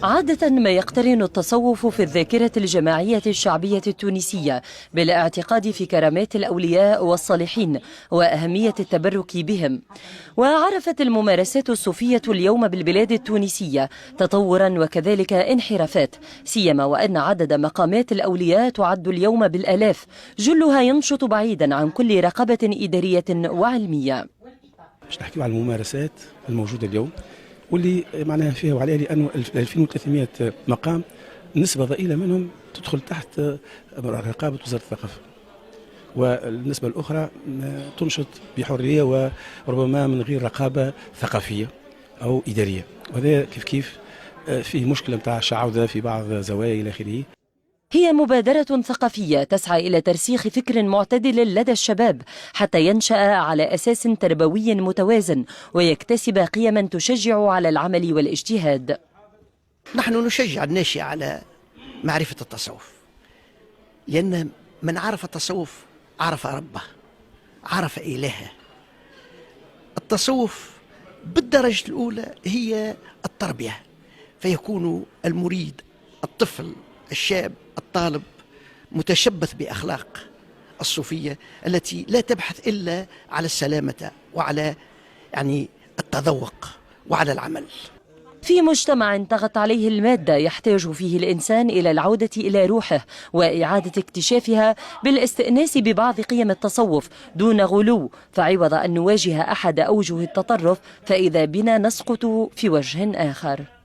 عادة ما يقترن التصوف في الذاكرة الجماعية الشعبية التونسية بالاعتقاد في كرامات الأولياء والصالحين وأهمية التبرك بهم. وعرفت الممارسات الصوفية اليوم بالبلاد التونسية تطورا وكذلك انحرافات، سيما وأن عدد مقامات الأولياء تعد اليوم بالآلاف، جلها ينشط بعيدا عن كل رقابة إدارية وعلمية. باش نحكيو على الممارسات الموجودة اليوم واللي معناها فيها وعليها، لأنه 2300 مقام نسبة ضئيلة منهم تدخل تحت رقابة وزارة الثقافة، والنسبة الأخرى تنشط بحرية وربما من غير رقابة ثقافية أو إدارية، وهذا كيف فيه مشكلة متاع شعوذة في بعض زوايا إلى آخره. هي مبادرة ثقافية تسعى إلى ترسيخ فكر معتدل لدى الشباب حتى ينشأ على أساس تربوي متوازن ويكتسب قيما تشجع على العمل والاجتهاد. نحن نشجع الناشئ على معرفة التصوف، لأن من عرف التصوف عرف ربه، عرف إلهه. التصوف بالدرجة الأولى هي التربية، فيكون المريد الطفل الشاب الطالب متشبث بأخلاق الصوفية التي لا تبحث إلا على السلامة وعلى التذوق وعلى العمل. في مجتمع طغت عليه المادة يحتاج فيه الإنسان إلى العودة إلى روحه وإعادة اكتشافها بالاستئناس ببعض قيم التصوف دون غلو، فعوض أن نواجه أحد أوجه التطرف فإذا بنا نسقط في وجه آخر.